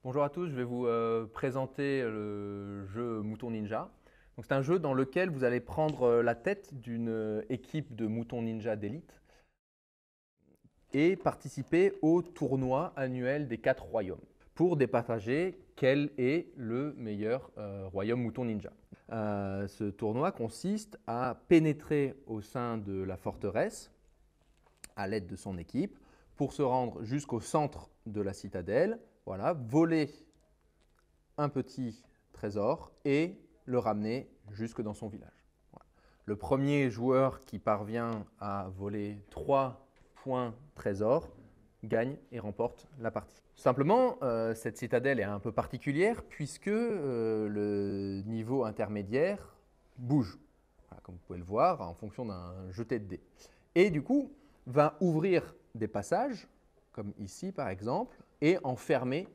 Bonjour à tous, je vais vous présenter le jeu Mouton Ninja. C'est un jeu dans lequel vous allez prendre la tête d'une équipe de moutons ninja d'élite et participer au tournoi annuel des 4 royaumes pour départager quel est le meilleur royaume mouton ninja. Ce tournoi consiste à pénétrer au sein de la forteresse à l'aide de son équipe pour se rendre jusqu'au centre de la citadelle, voilà, voler un petit trésor et le ramener jusque dans son village. Voilà. Le premier joueur qui parvient à voler 3 points trésor gagne et remporte la partie. Simplement, cette citadelle est un peu particulière puisque le niveau intermédiaire bouge, voilà, comme vous pouvez le voir, en fonction d'un jeté de dés. Et du coup, va ouvrir des passages, comme ici par exemple, et en fermer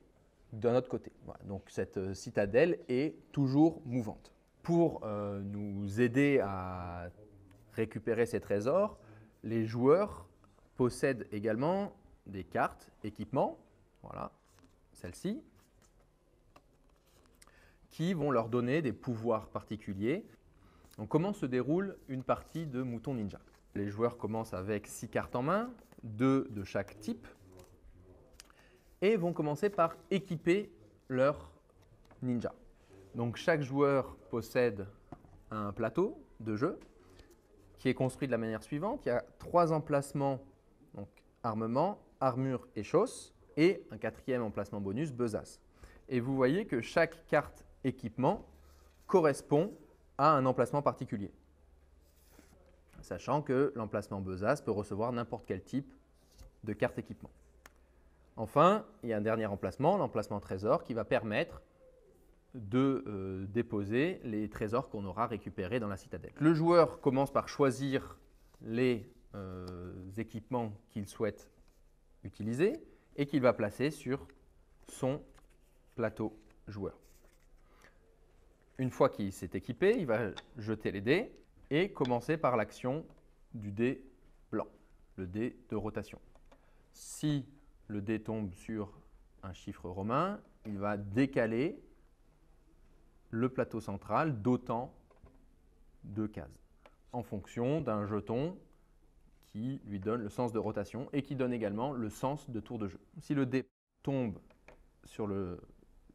d'un autre côté. Voilà, donc cette citadelle est toujours mouvante. Pour nous aider à récupérer ces trésors, les joueurs possèdent également des cartes équipements, voilà, celles-ci, qui vont leur donner des pouvoirs particuliers. Donc, comment se déroule une partie de Mouton Ninja? Les joueurs commencent avec 6 cartes en main, 2 de chaque type, et vont commencer par équiper leur ninja. Donc chaque joueur possède un plateau de jeu qui est construit de la manière suivante. Il y a 3 emplacements, donc armement, armure et chausse, et un 4e emplacement bonus, besace. Et vous voyez que chaque carte équipement correspond à un emplacement particulier, sachant que l'emplacement besace peut recevoir n'importe quel type de carte équipement. Enfin, il y a un dernier emplacement, l'emplacement trésor, qui va permettre de déposer les trésors qu'on aura récupérés dans la citadelle. Le joueur commence par choisir les équipements qu'il souhaite utiliser et qu'il va placer sur son plateau joueur. Une fois qu'il s'est équipé, il va jeter les dés et commencer par l'action du dé blanc, le dé de rotation. Si le dé tombe sur un chiffre romain, il va décaler le plateau central d'autant de cases en fonction d'un jeton qui lui donne le sens de rotation et qui donne également le sens de tour de jeu. Si le dé tombe sur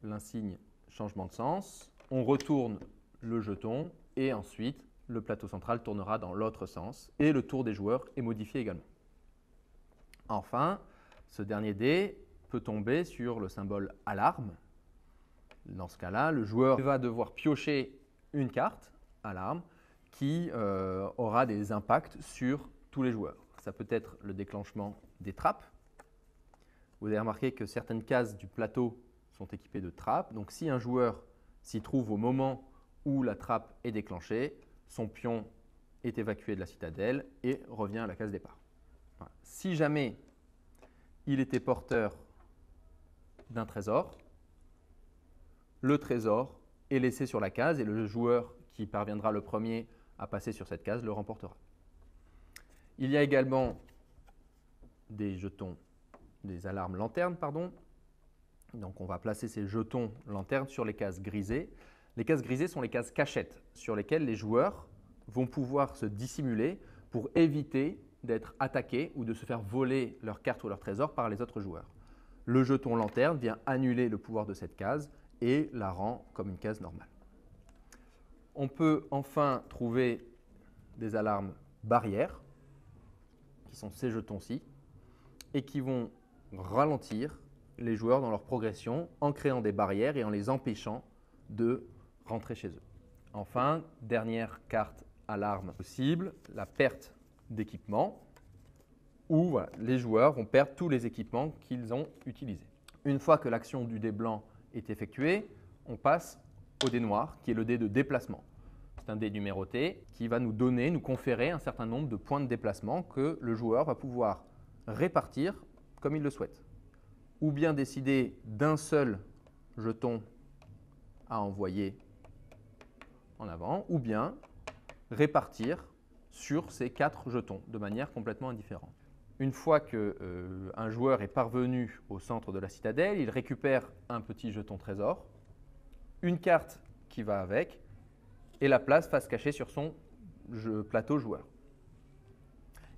l'insigne changement de sens, on retourne le jeton et ensuite le plateau central tournera dans l'autre sens et le tour des joueurs est modifié également. Enfin, ce dernier dé peut tomber sur le symbole alarme. Dans ce cas-là, le joueur va devoir piocher une carte, alarme, qui aura des impacts sur tous les joueurs. Ça peut être le déclenchement des trappes. Vous avez remarqué que certaines cases du plateau sont équipées de trappes. Donc si un joueur s'y trouve au moment où la trappe est déclenchée, son pion est évacué de la citadelle et revient à la case départ. Voilà. Si jamais il était porteur d'un trésor, le trésor est laissé sur la case et le joueur qui parviendra le premier à passer sur cette case le remportera. Il y a également des jetons, des alarmes lanternes, pardon. Donc on va placer ces jetons lanternes sur les cases grisées. Les cases grisées sont les cases cachettes sur lesquelles les joueurs vont pouvoir se dissimuler pour éviter d'être attaqués ou de se faire voler leurs cartes ou leurs trésors par les autres joueurs. Le jeton lanterne vient annuler le pouvoir de cette case et la rend comme une case normale. On peut enfin trouver des alarmes barrières, qui sont ces jetons-ci, et qui vont ralentir les joueurs dans leur progression en créant des barrières et en les empêchant de rentrer chez eux. Enfin, dernière carte alarme possible, la perte d'équipement, où voilà, les joueurs vont perdre tous les équipements qu'ils ont utilisés. Une fois que l'action du dé blanc est effectuée, on passe au dé noir, qui est le dé de déplacement. C'est un dé numéroté qui va nous donner, nous conférer un certain nombre de points de déplacement que le joueur va pouvoir répartir comme il le souhaite. Ou bien décider d'un seul jeton à envoyer en avant, ou bien répartir sur ces 4 jetons de manière complètement indifférente. Une fois qu'un joueur est parvenu au centre de la citadelle, il récupère un petit jeton trésor, une carte qui va avec et la place face cachée sur son plateau joueur.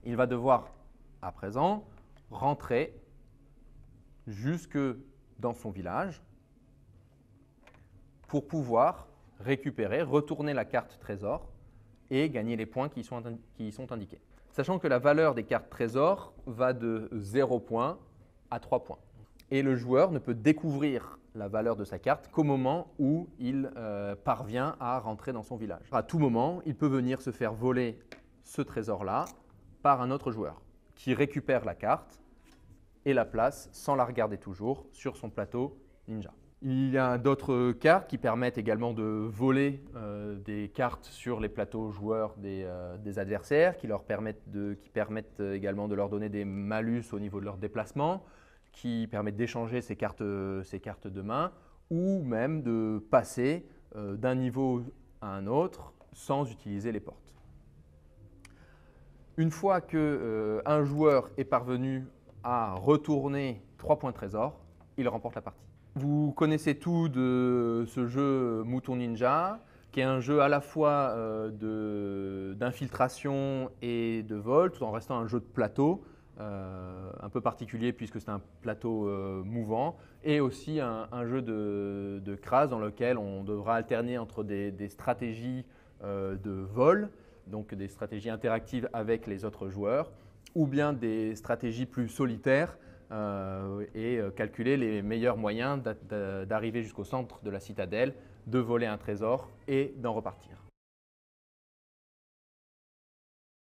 Il va devoir à présent rentrer jusque dans son village pour pouvoir récupérer, retourner la carte trésor et gagner les points qui y sont indiqués. Sachant que la valeur des cartes trésor va de 0 points à 3 points. Et le joueur ne peut découvrir la valeur de sa carte qu'au moment où il parvient à rentrer dans son village. À tout moment, il peut venir se faire voler ce trésor-là par un autre joueur qui récupère la carte et la place, sans la regarder toujours, sur son plateau ninja. Il y a d'autres cartes qui permettent également de voler des cartes sur les plateaux joueurs des adversaires, qui permettent également de leur donner des malus au niveau de leur déplacement, qui permettent d'échanger ces cartes de main, ou même de passer d'un niveau à un autre sans utiliser les portes. Une fois qu'un joueur est parvenu à retourner 3 points trésor, il remporte la partie. Vous connaissez tout de ce jeu Mouton Ninja, qui est un jeu à la fois d'infiltration et de vol, tout en restant un jeu de plateau, un peu particulier puisque c'est un plateau mouvant, et aussi un jeu de crase dans lequel on devra alterner entre des stratégies de vol, donc des stratégies interactives avec les autres joueurs, ou bien des stratégies plus solitaires, et calculer les meilleurs moyens d'arriver jusqu'au centre de la citadelle, de voler un trésor et d'en repartir.